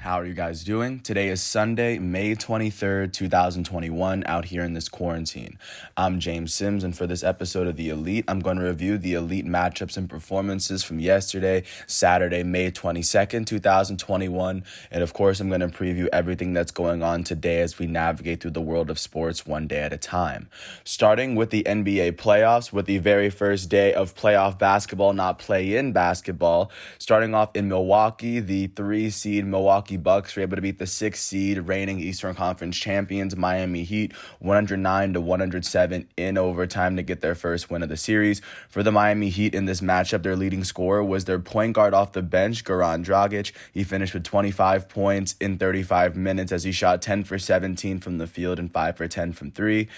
How are you guys doing? Today is Sunday, May 23rd, 2021, out here in this quarantine. I'm James Sims, and for this episode of The Elite, I'm going to review the Elite matchups and performances from yesterday, Saturday, May 22nd, 2021. And of course, I'm going to preview everything that's going on today as we navigate through the world of sports one day at a time. Starting with the NBA playoffs, with the very first day of playoff basketball, not play-in basketball. Starting off in Milwaukee, the 3-seed Milwaukee Bucks were able to beat the 6-seed reigning Eastern Conference champions Miami Heat 109-107 in overtime to get their first win of the series. For the Miami Heat in this matchup, their leading scorer was their point guard off the bench, Goran Dragic. He finished with 25 points in 35 minutes as he shot 10 for 17 from the field and 5 for 10 from three.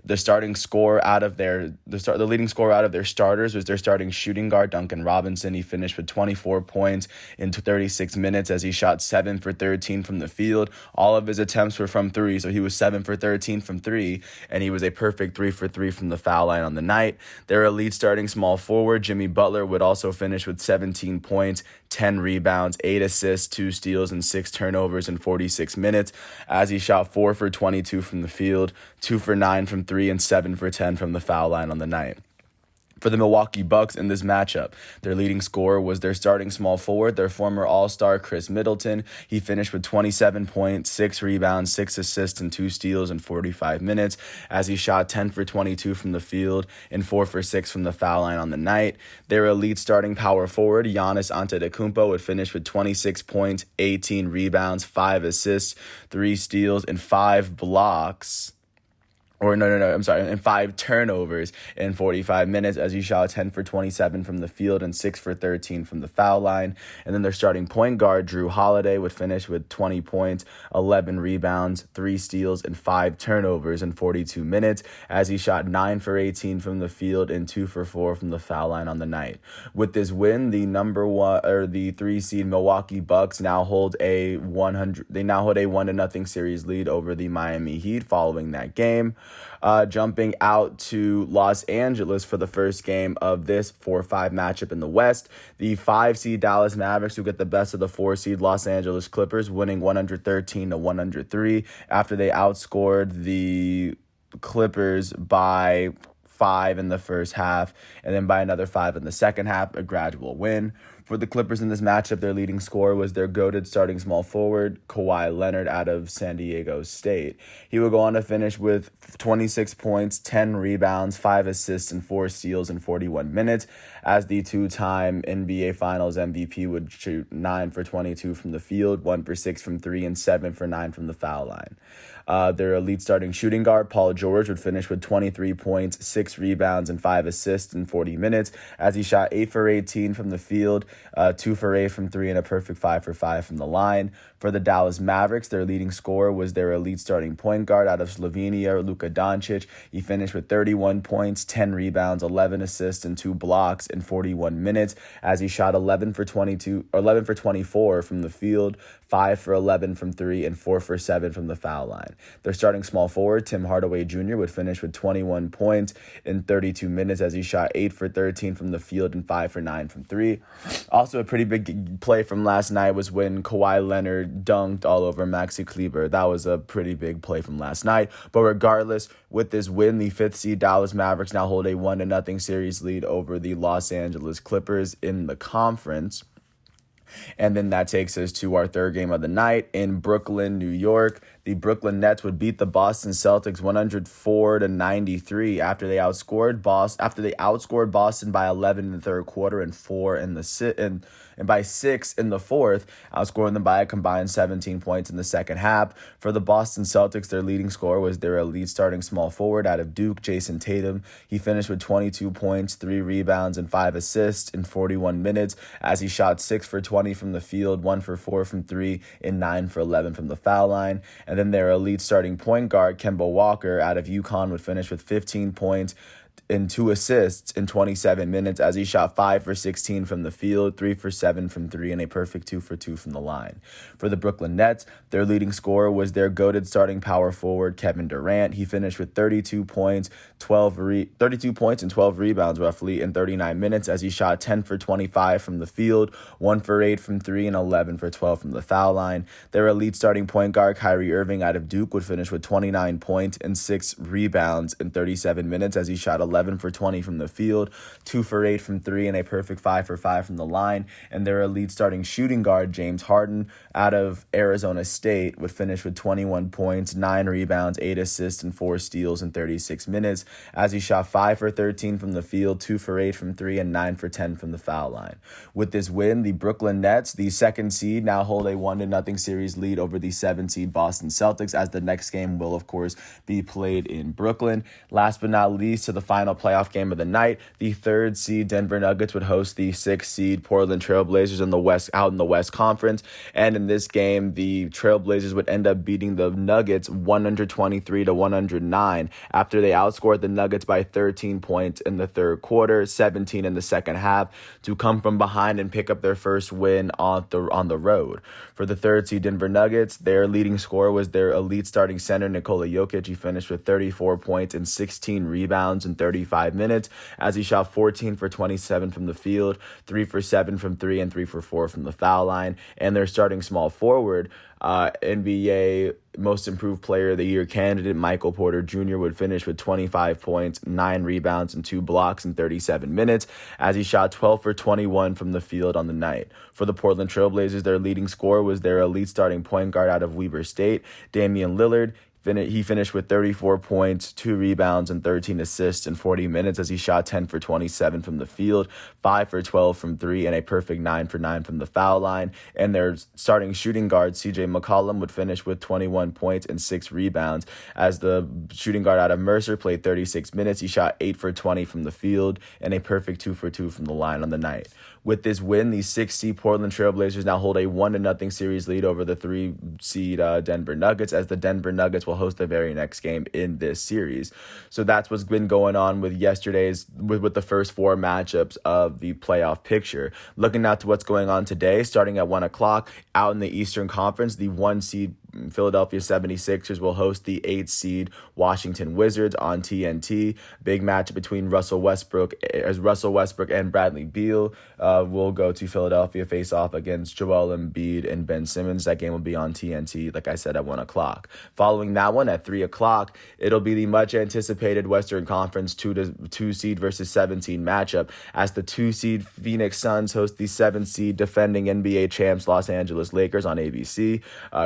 The leading scorer out of their starters was their starting shooting guard, Duncan Robinson. He finished with 24 points in 36 minutes as he shot 7 for 13 from the field. All of his attempts were from three, so he was 7 for 13 from three, and he was a perfect 3 for 3 from the foul line on the night. Their elite starting small forward, Jimmy Butler, would also finish with 17 points, 10 rebounds, 8 assists, 2 steals, and 6 turnovers in 46 minutes as he shot 4 for 22 from the field, 2 for 9 from 3, and 7 for 10 from the foul line on the night. For the Milwaukee Bucks in this matchup, their leading scorer was their starting small forward, their former All-Star Chris Middleton. He finished with 27 points, 6 rebounds, 6 assists, and 2 steals in 45 minutes as he shot 10 for 22 from the field and 4 for 6 from the foul line on the night. Their elite starting power forward, Giannis Antetokounmpo, would finish with 26 points, 18 rebounds, 5 assists, 3 steals, and 5 blocks. And 5 turnovers in 45 minutes as he shot 10 for 27 from the field and 6 for 13 from the foul line. And then their starting point guard, Drew Holiday, would finish with 20 points, 11 rebounds, 3 steals, and 5 turnovers in 42 minutes as he shot 9 for 18 from the field and 2 for 4 from the foul line on the night. With this win, the 3-seed Milwaukee Bucks now hold a 1-0 series lead over the Miami Heat following that game. Jumping out to Los Angeles for the first game of this 4-5 matchup in the West. The 5-seed Dallas Mavericks, who get the best of the 4-seed Los Angeles Clippers, winning 113-103 after they outscored the Clippers by 5 in the first half and then by another 5 in the second half, a gradual win. For the Clippers in this matchup, their leading scorer was their goated starting small forward, Kawhi Leonard, out of San Diego State. He would go on to finish with 26 points, 10 rebounds, 5 assists, and 4 steals in 41 minutes as the two-time NBA Finals MVP would shoot 9 for 22 from the field, 1 for 6 from 3, and 7 for 9 from the foul line. Their elite starting shooting guard, Paul George, would finish with 23 points, 6 rebounds, and 5 assists in 40 minutes as he shot 8 for 18 from the field, 2 for 8 from 3, and a perfect 5 for 5 from the line. For the Dallas Mavericks, their leading scorer was their elite starting point guard out of Slovenia, Luka Doncic. He finished with 31 points, 10 rebounds, 11 assists, and 2 blocks in 41 minutes as he shot 11 for 24 from the field, 5 for 11 from 3, and 4 for 7 from the foul line. Their starting small forward, Tim Hardaway Jr., would finish with 21 points in 32 minutes as he shot 8 for 13 from the field and 5 for 9 from 3. Also, a pretty big play from last night was when Kawhi Leonard dunked all over Maxi Kleber. That was a pretty big play from last night. But regardless, with this win, the 5th-seed Dallas Mavericks now hold a 1-0 series lead over the Los Angeles Clippers in the conference. And then that takes us to our third game of the night in Brooklyn, New York. The Brooklyn Nets would beat the Boston Celtics 104-93 after they outscored Boston by 11 in the third quarter and 4 in the and by 6 in the fourth, outscoring them by a combined 17 points in the second half. For the Boston Celtics, their leading scorer was their elite starting small forward out of Duke, Jason Tatum. He finished with 22 points, 3 rebounds, and 5 assists in 41 minutes as he shot 6 for 20 from the field, 1 for 4 from 3, and 9 for 11 from the foul line. And then their elite starting point guard, Kemba Walker, out of UConn, would finish with 15 points, and 2 assists in 27 minutes as he shot 5 for 16 from the field, 3 for 7 from 3, and a perfect 2 for 2 from the line. For the Brooklyn Nets, their leading scorer was their goated starting power forward, Kevin Durant. He finished with 32 points, 32 points and 12 rebounds roughly in 39 minutes as he shot 10 for 25 from the field, 1 for 8 from 3, and 11 for 12 from the foul line. Their elite starting point guard, Kyrie Irving out of Duke, would finish with 29 points and 6 rebounds in 37 minutes as he shot 11 for 20 from the field, 2 for 8 from 3, and a perfect 5 for 5 from the line. And their elite starting shooting guard, James Harden, out of Arizona State, would finish with 21 points, 9 rebounds, 8 assists, and 4 steals in 36 minutes as he shot 5 for 13 from the field, 2 for 8 from 3, and 9 for 10 from the foul line. With this win, the Brooklyn Nets, the second seed, now hold a 1-0 series lead over the 7th seed Boston Celtics, as the next game will, of course, be played in Brooklyn. Last but not least, to the final playoff game of the night, the 3rd seed Denver Nuggets would host the 6th seed Portland Trailblazers out in the West Conference. And in this game, the Trailblazers would end up beating the Nuggets 123-109 after they outscored the Nuggets by 13 points in the third quarter, 17 in the second half, to come from behind and pick up their first win on the road. For the 3rd seed Denver Nuggets, their leading scorer was their elite starting center, Nikola Jokic. He finished with 34 points and 16 rebounds in 35 minutes as he shot 14 for 27 from the field, 3 for 7 from 3, and 3 for 4 from the foul line. And their starting small forward, NBA Most Improved Player of the Year candidate Michael Porter Jr. would finish with 25 points, 9 rebounds, and 2 blocks in 37 minutes as he shot 12 for 21 from the field on the night. For the Portland Trailblazers, their leading scorer was their elite starting point guard out of Weber State, Damian Lillard. He finished with 34 points, 2 rebounds, and 13 assists in 40 minutes as he shot 10 for 27 from the field, 5 for 12 from 3, and a perfect 9 for 9 from the foul line. And their starting shooting guard, CJ McCollum, would finish with 21 points and 6 rebounds as the shooting guard out of Mercer played 36 minutes. He shot 8 for 20 from the field and a perfect 2 for 2 from the line on the night. With this win, the 6th seed Portland Trailblazers now hold a 1-0 series lead over the 3 seed Denver Nuggets, as the Denver Nuggets will host the very next game in this series. So that's what's been going on with with the first 4 matchups of the playoff picture. Looking out to what's going on today, starting at 1 o'clock out in the Eastern Conference, the 1 seed Philadelphia 76ers will host the 8th seed Washington Wizards on TNT. Big match between Russell Westbrook and Bradley Beal will go to Philadelphia, face off against Joel Embiid and Ben Simmons. That game will be on TNT, like I said, at 1 o'clock. Following that one at 3 o'clock, it'll be the much anticipated Western Conference 2 seed versus 7 seed matchup, as the 2 seed Phoenix Suns host the 7 seed defending NBA champs Los Angeles Lakers on ABC.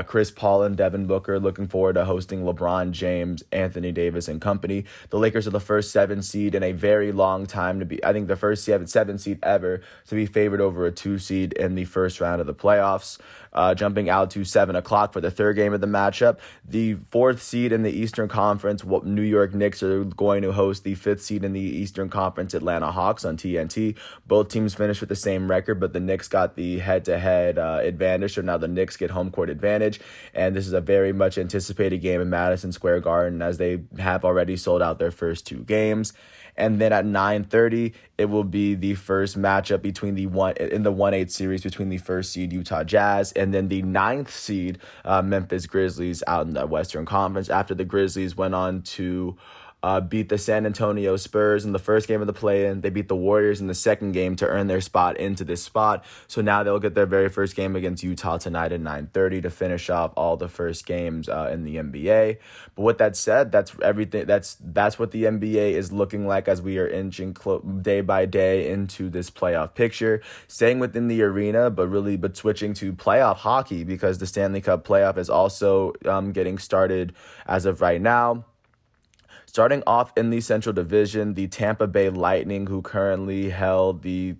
Chris Paul and Devin Booker looking forward to hosting LeBron James, Anthony Davis, and company. The Lakers are the first 7 seed in a very long time to be, I think, the first 7 seed ever to be favored over a 2 seed in the first round of the playoffs. Jumping out to 7 o'clock for the third game of the matchup, the 4th seed in the Eastern Conference, New York Knicks, are going to host the 5th seed in the Eastern Conference, Atlanta Hawks, on TNT. Both teams finished with the same record, but the Knicks got the head-to-head advantage, so now the Knicks get home court advantage. And this is a very much anticipated game in Madison Square Garden, as they have already sold out their first 2 games. And then at 9:30, it will be the first matchup in the 1-8 series between the 1st seed Utah Jazz and then the 9th seed Memphis Grizzlies out in the Western Conference, after the Grizzlies went on to beat the San Antonio Spurs in the first game of the play-in. They beat the Warriors in the second game to earn their spot into this spot. So now they'll get their very first game against Utah tonight at 9:30 to finish off all the first games in the NBA. But with that said, that's everything. That's what the NBA is looking like as we are inching day by day into this playoff picture. Staying within the arena, but switching to playoff hockey, because the Stanley Cup playoff is also getting started as of right now. Starting off in the Central Division, the Tampa Bay Lightning, who currently held the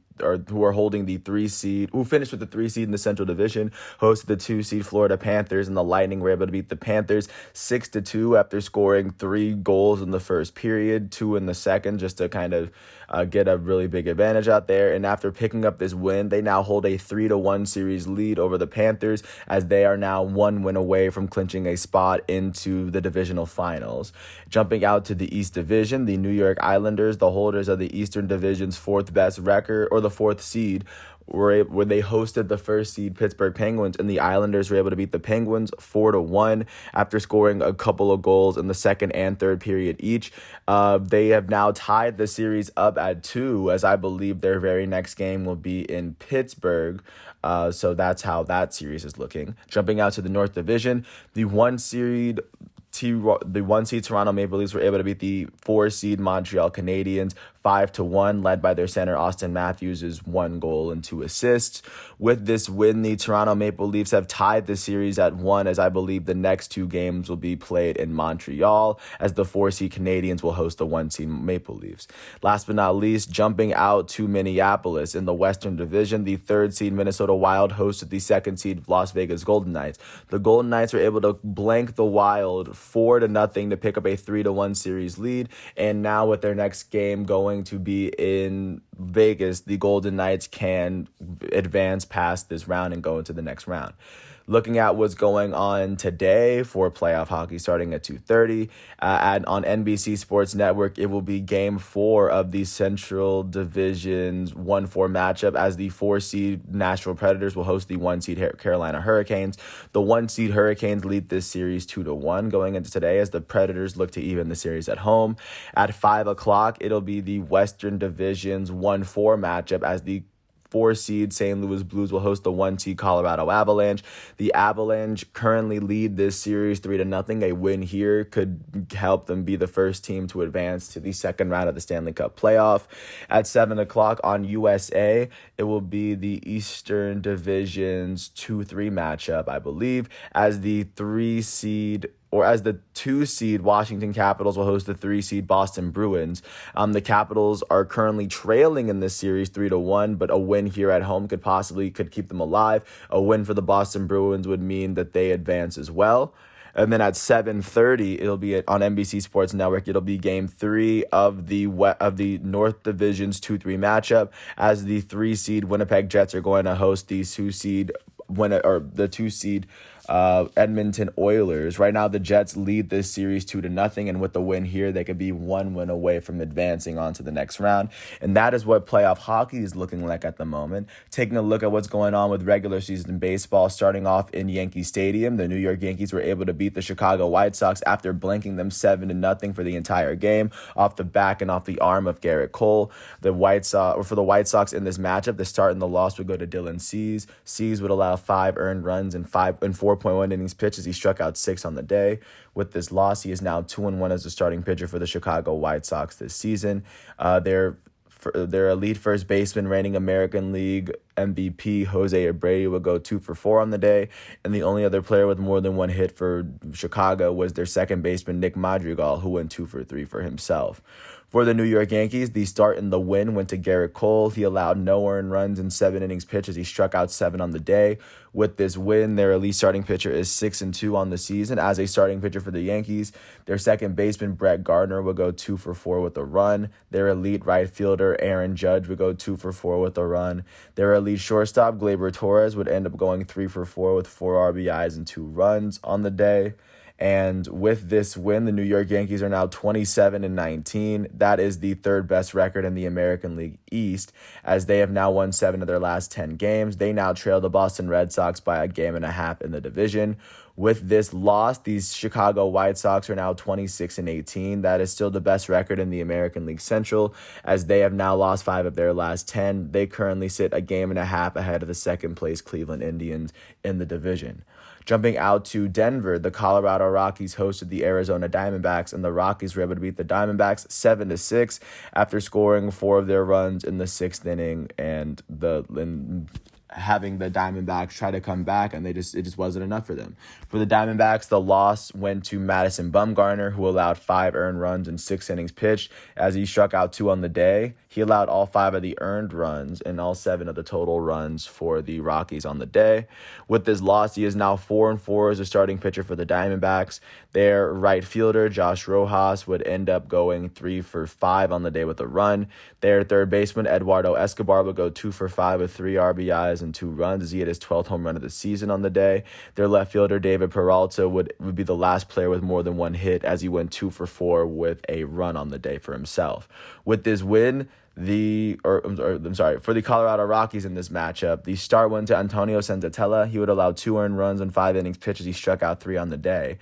who are holding the 3 seed, who finished with the 3 seed in the Central Division, hosted the 2 seed Florida Panthers, and the Lightning were able to beat the Panthers 6-2 after scoring 3 goals in the first period, 2 in the second, just to kind of get a really big advantage out there. And after picking up this win, they now hold a 3-1 series lead over the Panthers, as they are now 1 win away from clinching a spot into the divisional finals. Jumping out to the East Division, the New York Islanders, the holders of the Eastern Division's 4th best record, or the 4th seed, where they hosted the 1st seed Pittsburgh Penguins, and the Islanders were able to beat the Penguins 4-1 after scoring a couple of goals in the second and third period each. They have now tied the series up at 2, as I believe their very next game will be in Pittsburgh. So that's how that series is looking. Jumping out to the North Division, the 1 seed Toronto Maple Leafs were able to beat the 4 seed Montreal Canadiens 5-1, led by their center Austin Matthews' 1 goal and 2 assists. With this win, the Toronto Maple Leafs have tied the series at 1, as I believe the next 2 games will be played in Montreal, as the 4 seed Canadiens will host the 1 seed Maple Leafs. Last but not least, jumping out to Minneapolis in the Western Division, the 3rd seed Minnesota Wild hosted the 2nd seed Las Vegas Golden Knights. The Golden Knights were able to blank the Wild 4-0 to pick up a 3-1 series lead, and now with their next game going to be in Vegas, the Golden Knights can advance past this round and go into the next round. Looking at what's going on today for playoff hockey starting at 2:30 on NBC Sports Network, it will be Game 4 of the Central Division's 1-4 matchup, as the 4 seed Nashville Predators will host the 1 seed Carolina Hurricanes. The 1 seed Hurricanes lead this series 2-1 going into today, as the Predators look to even the series at home. At 5 o'clock, it'll be the Western Division's 1-4 matchup, as the 4 seed St. Louis Blues will host the 1 seed Colorado Avalanche. The Avalanche currently lead this series 3-0. A win here could help them be the first team to advance to the second round of the Stanley Cup playoff. At 7 o'clock on USA, it will be the Eastern Division's 2-3 matchup, I believe, as the 2 seed Washington Capitals will host the 3 seed Boston Bruins. The Capitals are currently trailing in this series 3-1, but a win here at home could keep them alive. A win for the Boston Bruins would mean that they advance as well. And then at 7:30, it'll be on NBC Sports Network. It'll be Game 3 of the North Division's 2-3 matchup, as the 3 seed Winnipeg Jets are going to host the 2 seed Edmonton Oilers. Right now, the Jets lead this series 2-0, and with the win here, they could be 1 win away from advancing on to the next round. And that is what playoff hockey is looking like at the moment. Taking a look at what's going on with regular season baseball, starting off in Yankee Stadium, the New York Yankees were able to beat the Chicago White Sox after blanking them 7-0 for the entire game, off the back and off the arm of Garrett Cole. For the White Sox in this matchup, the start and the loss would go to Dylan Cease. Cease would allow 5 earned runs and 4.1 innings pitched, as he struck out 6 on the day. With this loss, he is now 2-1 as a starting pitcher for the Chicago White Sox this season. Their elite first baseman, reigning American League MVP Jose Abreu, would go 2 for 4 on the day, and the only other player with more than 1 hit for Chicago was their second baseman Nick Madrigal, who went 2 for 3 for himself. For the New York Yankees, the start and the win went to Garrett Cole. He allowed no earned runs in 7 innings pitched, as he struck out 7 on the day. With this win, their elite starting pitcher is 6-2 on the season as a starting pitcher for the Yankees. Their second baseman, Brett Gardner, would go 2 for 4 with a run. Their elite right fielder, Aaron Judge, would go 2 for 4 with a run. Their elite shortstop, Gleyber Torres, would end up going 3 for 4 with 4 RBIs and 2 runs on the day. And with this win, the New York Yankees are now 27-19. That is the 3rd best record in the American League East, as they have now won 7 of their last 10 games. They now trail the Boston Red Sox by 1.5 games in the division. With this loss, these Chicago White Sox are now 26-18. That is still the best record in the American League Central, as they have now lost 5 of their last 10. They currently sit 1.5 games ahead of the second place Cleveland Indians in the division. Jumping out to Denver, the Colorado Rockies hosted the Arizona Diamondbacks, and the Rockies were able to beat the Diamondbacks 7-6 after scoring 4 of their runs in the 6th inning and having the Diamondbacks try to come back, and it just wasn't enough for them. For the Diamondbacks, the loss went to Madison Bumgarner, who allowed 5 earned runs in 6 innings pitched as he struck out 2 on the day. He allowed all 5 of the earned runs and all 7 of the total runs for the Rockies on the day. With this loss, he is now 4-4 as a starting pitcher for the Diamondbacks. Their right fielder, Josh Rojas, would end up going 3 for 5 on the day with a run. Their third baseman, Eduardo Escobar, would go 2 for 5 with 3 RBIs and 2 runs as he hit his 12th home run of the season on the day. Their left fielder, David Peralta, would be the last player with more than 1 hit as he went 2 for 4 with a run on the day for himself. With this win, for the Colorado Rockies in this matchup, the start went to Antonio Senzatella. He would allow 2 earned runs in 5 innings pitched as he struck out 3 on the day.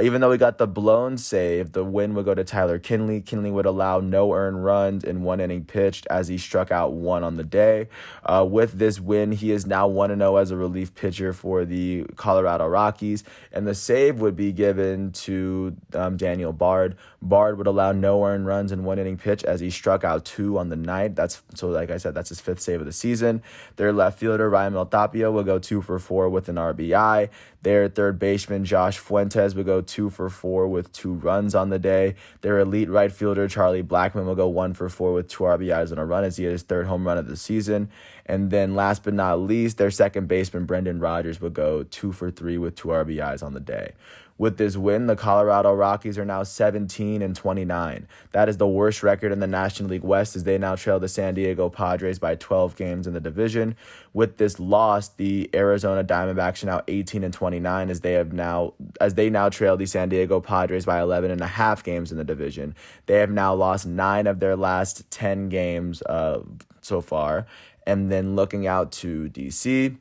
Even though he got the blown save, the win would go to Tyler Kinley. Kinley would allow no earned runs in 1 inning pitched as he struck out 1 on the day. With this win, he is now 1-0 as a relief pitcher for the Colorado Rockies, and the save would be given to Daniel Bard. Bard would allow no earned runs in 1 inning pitch as he struck out 2 on the night. Like I said, that's his 5th save of the season. Their left fielder, Ryan Tapia, will go 2 for 4 with an RBI. Their third baseman, Josh Fuentes, would go 2 for 4 with 2 runs on the day. Their elite right fielder, Charlie Blackmon, will go 1 for 4 with 2 RBIs and a run as he hit his 3rd home run of the season. And then last but not least, their second baseman, Brendan Rodgers, would go 2 for 3 with 2 RBIs on the day. With this win, the Colorado Rockies are now 17-29. That is the worst record in the National League West as they now trail the San Diego Padres by 12 games in the division. With this loss, the Arizona Diamondbacks are now 18-29 as they now trail the San Diego Padres by 11.5 games in the division. They have now lost 9 of their last 10 games so far. And then looking out to DC,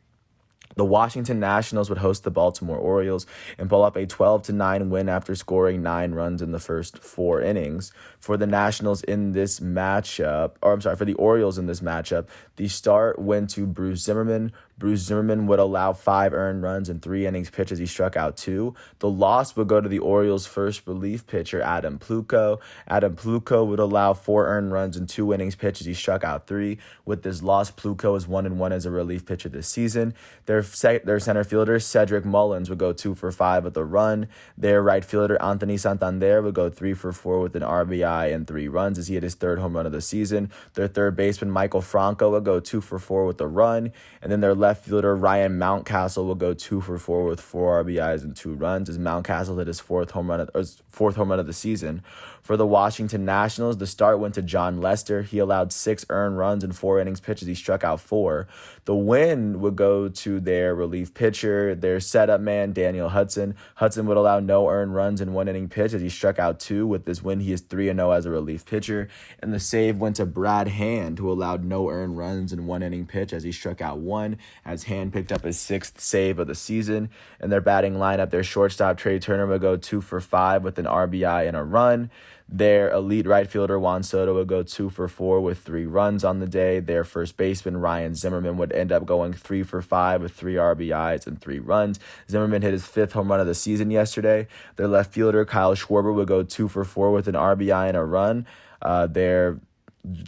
the Washington Nationals would host the Baltimore Orioles and pull up a 12-9 win after scoring 9 runs in the first 4 innings. For the Nationals in this matchup, for the Orioles in this matchup, the start went to Bruce Zimmerman. Bruce Zimmerman would allow 5 earned runs in 3 innings pitched as he struck out 2. The loss would go to the Orioles' first relief pitcher, Adam Plutko. Adam Plutko would allow 4 earned runs in 2 innings pitched as he struck out 3. With this loss, Plutko is 1-1 as a relief pitcher this season. Their center fielder, Cedric Mullins, would go 2 for 5 with a run. Their right fielder, Anthony Santander, would go 3 for 4 with an RBI and 3 runs as he hit his 3rd home run of the season. Their third baseman, Michael Franco, would go 2 for 4 with a run. And then their left fielder, Ryan Mountcastle, will go 2 for 4 with 4 RBIs and 2 runs as Mountcastle hit his 4th home run of the season. For the Washington Nationals, the start went to John Lester. He allowed 6 earned runs in 4 innings pitched as he struck out 4. The win would go to their relief pitcher, their setup man, Daniel Hudson. Hudson would allow no earned runs in 1 inning pitch as he struck out 2. With this win, he is 3-0 as a relief pitcher. And the save went to Brad Hand, who allowed no earned runs in 1 inning pitch as he struck out 1, as Hand picked up his 6th save of the season. In their batting lineup, their shortstop, Trey Turner, would go 2 for 5 with an RBI and a run. Their elite right fielder, Juan Soto, would go 2 for 4 with 3 runs on the day. Their first baseman, Ryan Zimmerman, would end up going 3 for 5 with 3 RBIs and 3 runs. Zimmerman hit his 5th home run of the season yesterday. Their left fielder, Kyle Schwarber, would go 2 for 4 with an RBI and a run. Their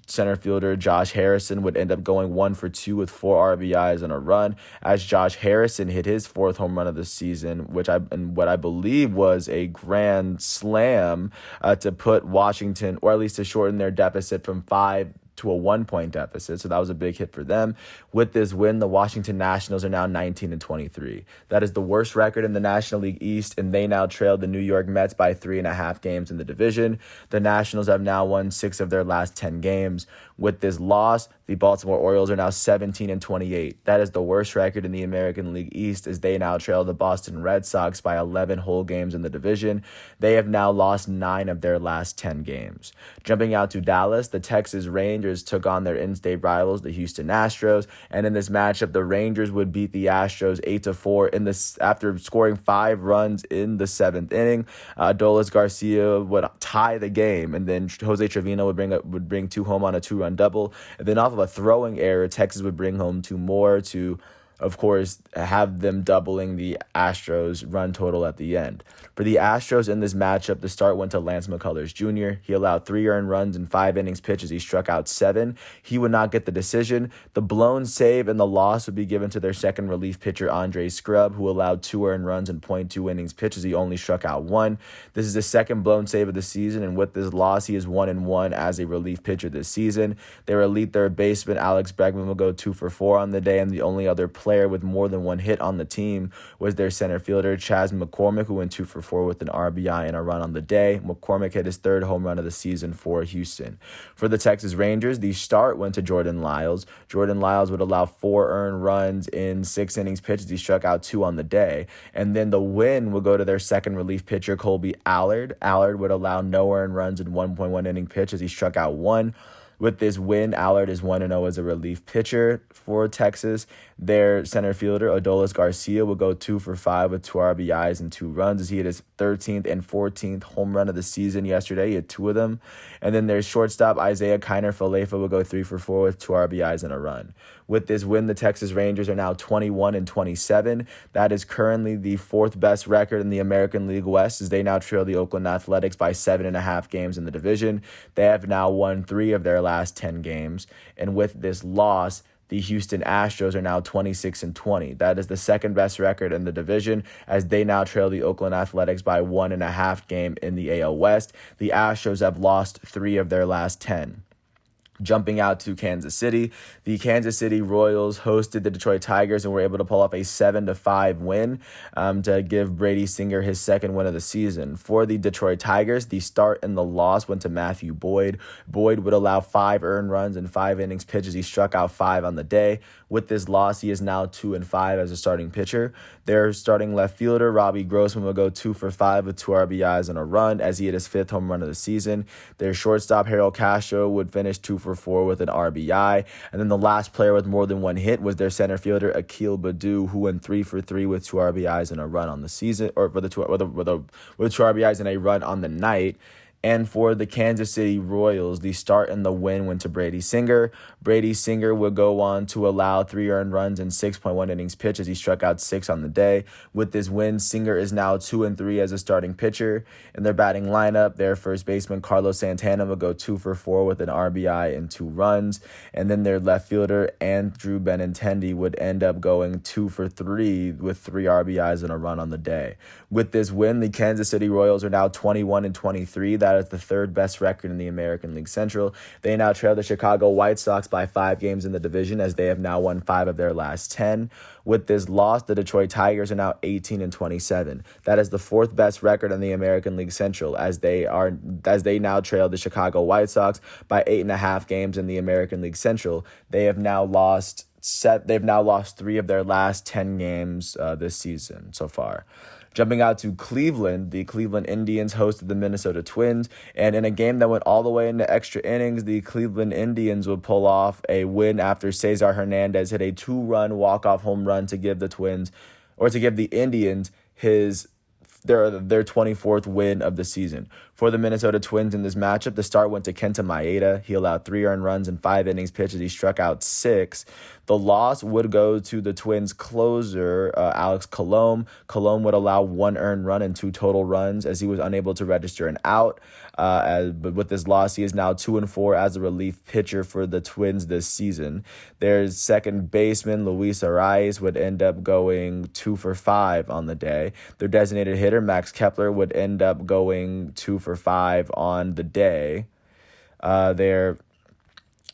center fielder, Josh Harrison, would end up going 1 for 2 with 4 RBIs and a run, as Josh Harrison hit his 4th home run of the season, what I believe was a grand slam to put Washington, or at least to shorten their deficit from 5 to a 1-point deficit. So that was a big hit for them. With this win, the Washington Nationals are now 19-23. That is the worst record in the National League East, and they now trail the New York Mets by 3.5 games in the division. The Nationals have now won 6 of their last 10 games. With this loss, the Baltimore Orioles are now 17-28. That is the worst record in the American League East, as they now trail the Boston Red Sox by 11 whole games in the division. They have now lost 9 of their last 10 games. Jumping out to Dallas, the Texas Rangers took on their in-state rivals, the Houston Astros, and in this matchup, the Rangers would beat the Astros 8-4 after scoring 5 runs in the 7th inning. Adolis Garcia would tie the game, and then Jose Trevino would bring 2 home on a 2-run double, and then off of a throwing error, Texas would bring home 2 more to of course, have them doubling the Astros' run total at the end. For the Astros in this matchup, the start went to Lance McCullers Jr. He allowed 3 earned runs in 5 innings pitched as he struck out 7. He would not get the decision. The blown save and the loss would be given to their second relief pitcher, Andre Scrub, who allowed 2 earned runs in .2 innings pitched as he only struck out 1. This is the second blown save of the season, and with this loss, he is 1-1 as a relief pitcher this season. Their elite third baseman, Alex Bregman, will go 2 for 4 on the day, and the only other player with more than 1 hit on the team was their center fielder, Chas McCormick, who went 2 for 4 with an RBI and a run on the day. McCormick hit his 3rd home run of the season for Houston. For the Texas Rangers, the start went to Jordan Lyles. Jordan Lyles would allow 4 earned runs in 6 innings pitched as he struck out 2 on the day. And then the win would go to their second relief pitcher, Colby Allard. Allard would allow no earned runs in 1.1 inning pitch as he struck out 1. With this win, Allard is 1-0 as a relief pitcher for Texas. Their center fielder, Adolis Garcia, will go 2 for 5 with 2 RBIs and 2 runs as he hit his 13th and 14th home run of the season yesterday. He had 2 of them. And then their shortstop, Isaiah Kiner Falefa, will go 3 for 4 with 2 RBIs and a run. With this win, the Texas Rangers are now 21-27. That is currently the 4th best record in the American League West as they now trail the Oakland Athletics by 7.5 games in the division. They have now won 3 of their last 10 games. And with this loss, the Houston Astros are now 26-20. That is the 2nd best record in the division as they now trail the Oakland Athletics by 1.5 game in the AL West. The Astros have lost 3 of their last 10. Jumping out to Kansas City, the Kansas City Royals hosted the Detroit Tigers and were able to pull off a 7-5 win to give Brady Singer his 2nd win of the season. For the Detroit Tigers, the start and the loss went to Matthew Boyd. Boyd would allow 5 earned runs in 5 innings pitched as he struck out 5 on the day. With this loss, he is now 2-5 as a starting pitcher. Their starting left fielder, Robbie Grossman, will go 2 for 5 with 2 RBIs and a run as he hit his 5th home run of the season. Their shortstop, Harold Castro, would finish 2 for 4 with an RBI. And then the last player with more than 1 hit was their center fielder, Akil Baddoo, who went 3 for 3 with 2 RBIs and a run on the season, or with 2 RBIs and a run on the night. And for the Kansas City Royals, the start and the win went to Brady Singer. Brady Singer would go on to allow 3 earned runs in 6.1 innings pitched as he struck out 6 on the day. With this win, Singer is now 2-3 as a starting pitcher. In their batting lineup, their first baseman, Carlos Santana, would go 2 for 4 with an RBI and 2 runs. And then their left fielder, Andrew Benintendi, would end up going 2 for 3 with 3 RBIs and a run on the day. With this win, the Kansas City Royals are now 21-23. That is the 3rd best record in the American League Central. They now trail the Chicago White Sox by 5 games in the division as they have now won 5 of their last 10. With this loss, the Detroit Tigers are now 18-27. That is the 4th best record in the American League Central as they now trail the Chicago White Sox by 8.5 games in the American League Central. They've now lost 3 of their last 10 games this season so far. Jumping out to Cleveland, the Cleveland Indians hosted the Minnesota Twins, and in a game that went all the way into extra innings, the Cleveland Indians would pull off a win after Cesar Hernandez hit a 2-run walk-off home run to give the Indians their 24th win of the season. For the Minnesota Twins in this matchup, the start went to Kenta Maeda. He allowed 3 earned runs in 5 innings pitched as he struck out 6. The loss would go to the Twins closer, Alex Colomé. Colomé would allow 1 earned run and 2 total runs as he was unable to register an out. But with this loss, he is now 2-4 as a relief pitcher for the Twins this season. Their second baseman, Luis Arraez, would end up going 2 for 5 on the day. Their designated hitter, Max Kepler, would end up going 2 for 5 on the day.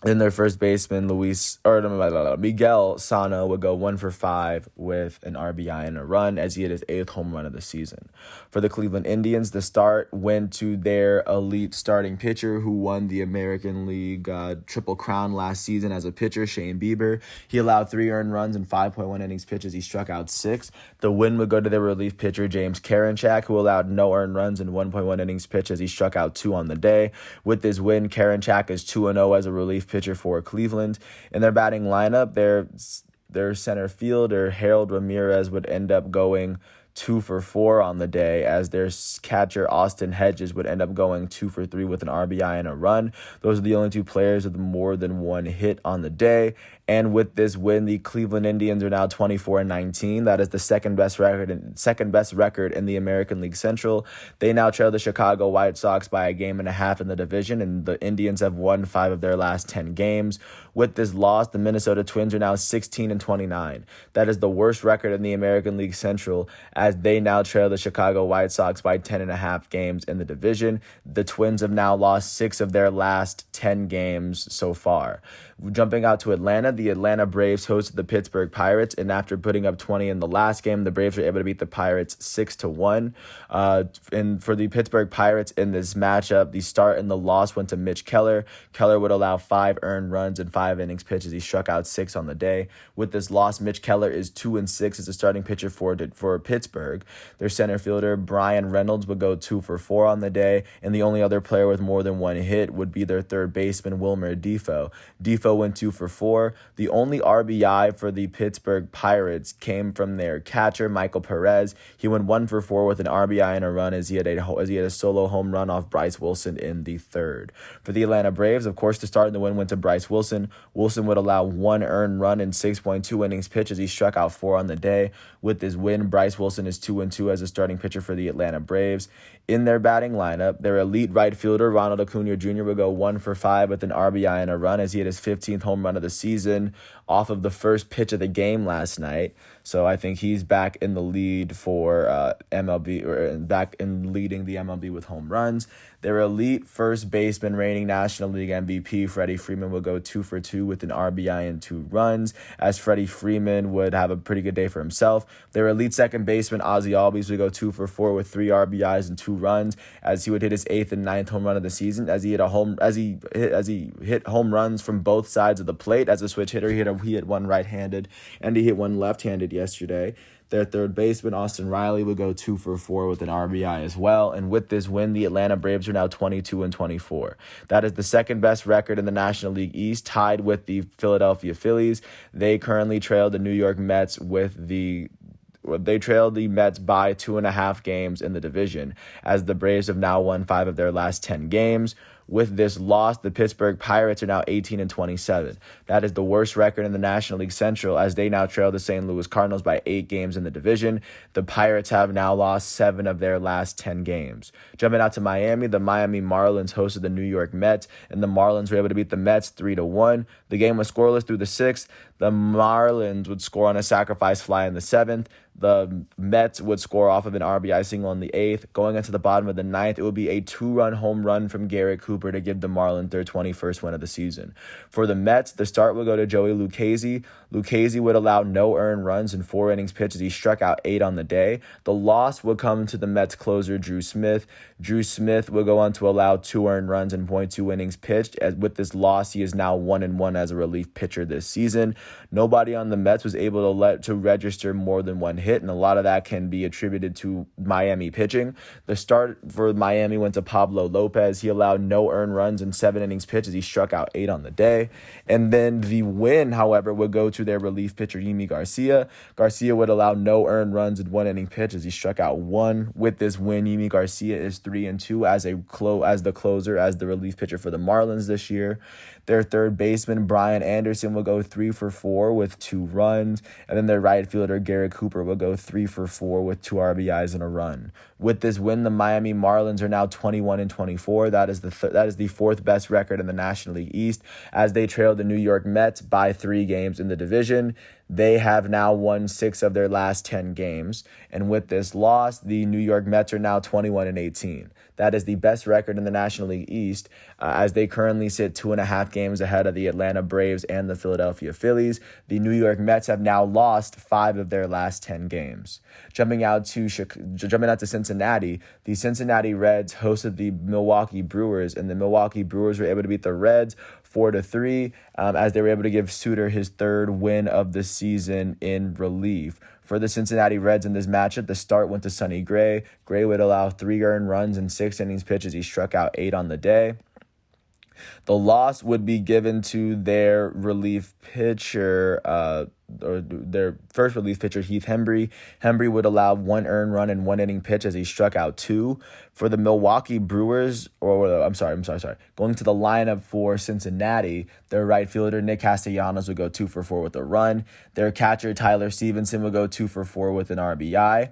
Their first baseman, Miguel Sano, would go 1 for 5 with an RBI and a run as he hit his 8th home run of the season. For the Cleveland Indians, the start went to their elite starting pitcher who won the American League Triple Crown last season as a pitcher, Shane Bieber. He allowed 3 earned runs in 5.1 innings pitched as he struck out 6. The win would go to their relief pitcher, James Karinchak, who allowed no earned runs in 1.1 innings pitched as he struck out 2 on the day. With this win, Karinchak is 2-0 as a relief pitcher for Cleveland. In their batting lineup, their center fielder, Harold Ramirez, would end up going 2 for 4 on the day as their catcher, Austin Hedges, would end up going 2 for 3 with an RBI and a run. Those are the only 2 players with more than 1 hit on the day. And with this win, the Cleveland Indians are now 24-19. That is the second best record in the American League Central. They now trail the Chicago White Sox by a game and a half in the division, and the Indians have won 5 of their last 10 games. With this loss, the Minnesota Twins are now 16-29. That is the worst record in the American League Central, as they now trail the Chicago White Sox by 10 and a half games in the division. The Twins have now lost 6 of their last 10 games so far. Jumping out to Atlanta, the Atlanta Braves hosted the Pittsburgh Pirates, and after putting up 20 in the last game, the Braves were able to beat the Pirates 6-1. And for the Pittsburgh Pirates in this matchup, the start and the loss went to Mitch Keller. Keller would allow 5 earned runs in 5 innings pitched as he struck out 6 on the day. With this loss, Mitch Keller is 2-6 as a starting pitcher for Pittsburgh. Their center fielder, Brian Reynolds, would go 2 for 4 on the day, and the only other player with more than 1 hit would be their third baseman, Wilmer Difo. Difo went 2 for 4. The only RBI for the Pittsburgh Pirates came from their catcher, Michael Perez. He went 1 for 4 with an RBI and a run as he had a solo home run off Bryce Wilson in the third. For the Atlanta Braves, of course, the start and the win went to Bryce Wilson. Wilson would allow 1 earned run in 6.2 innings pitched as he struck out 4 on the day. With this win, Bryce Wilson is 2-2 as a starting pitcher for the Atlanta Braves. In their batting lineup, their elite right fielder, Ronald Acuna Jr., would go 1 for 5 with an RBI and a run as he had his 15th home run of the season off of the first pitch of the game last night. So I think he's back in the lead for MLB, or back in leading the MLB with home runs. Their elite first baseman, reigning National League MVP, Freddie Freeman, will go 2 for 2 with an RBI and 2 runs, as Freddie Freeman would have a pretty good day for himself. Their elite second baseman, Ozzie Albies, would go 2 for 4 with 3 RBIs and 2 runs, as he would hit his 8th and 9th home run of the season, as he hit home runs from both sides of the plate. As a switch hitter, he hit one right-handed and he hit one left-handed yesterday. Their third baseman, Austin Riley, would go 2 for 4 with an RBI as well. And with this win, the Atlanta Braves are now 22-24. That is the second best record in the National League East, tied with the Philadelphia Phillies. They currently trail the New York Mets They trailed the Mets by 2.5 games in the division, as the Braves have now won 5 of their last 10 games. With this loss, the Pittsburgh Pirates are now 18-27. That is the worst record in the National League Central, as they now trail the St. Louis Cardinals by 8 games in the division. The Pirates have now lost 7 of their last 10 games. Jumping out to Miami, the Miami Marlins hosted the New York Mets, and the Marlins were able to beat the Mets 3-1. The game was scoreless through the 6th. The Marlins would score on a sacrifice fly in the 7th. The Mets would score off of an RBI single in the 8th. Going into the bottom of the 9th, it would be a 2-run home run from Garrett Cooper to give the Marlins their 21st win of the season. For the Mets, the start would go to Joey Lucchesi. Lucchesi would allow no earned runs in 4 innings pitched as he struck out 8 on the day. The loss would come to the Mets closer, Drew Smith. Drew Smith would go on to allow 2 earned runs in 0.2 innings pitched. As with this loss, he is now 1-1 as a relief pitcher this season. Nobody on the Mets was able to register more than 1 hit, and a lot of that can be attributed to Miami pitching. The start for Miami went to Pablo Lopez. He allowed no earned runs in 7 innings pitched as he struck out 8 on the day. And then the win, however, would go to their relief pitcher, Yimi Garcia. Garcia would allow no earned runs in 1 inning pitch as he struck out 1. With this win, Yimi Garcia is 3-2 as the relief pitcher for the Marlins this year. Their third baseman, Brian Anderson, will go 3 for 4 with 2 runs. And then their right fielder, Garrett Cooper, will go 3 for 4 with 2 RBIs and a run. With this win, the Miami Marlins are now 21-24. That is the 4th best record in the National League East, as they trail the New York Mets by 3 games in the division. They have now won 6 of their last 10 games. And with this loss, the New York Mets are now 21-18. That is the best record in the National League East, as they currently sit 2.5 games ahead of the Atlanta Braves and the Philadelphia Phillies. The New York Mets have now lost 5 of their last 10 games. Jumping out to Cincinnati, the Cincinnati Reds hosted the Milwaukee Brewers, and the Milwaukee Brewers were able to beat the Reds 4-3, as they were able to give Suter his 3rd win of the season in relief. For the Cincinnati Reds in this matchup, the start went to Sonny Gray. Gray would allow 3 earned runs in 6 innings pitched as he struck out 8 on the day. The loss would be given to their relief pitcher, or their first relief pitcher, Heath Hembree. Hembree would allow 1 earned run and 1 inning pitch as he struck out 2. For the Milwaukee Brewers, going to the lineup for Cincinnati, their right fielder, Nick Castellanos, would go 2 for 4 with a run. Their catcher, Tyler Stevenson, would go 2 for 4 with an RBI.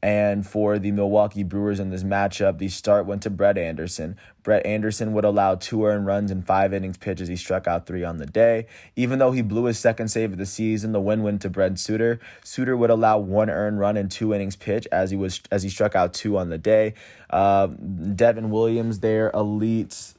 And for the Milwaukee Brewers in this matchup, the start went to Brett Anderson. Brett Anderson would allow 2 earned runs and 5 innings pitched as he struck out 3 on the day. Even though he blew his second save of the season, the win went to Brent Suter. Suter would allow 1 earned run and 2 innings pitched as he struck out 2 on the day. Devin Williams, their elite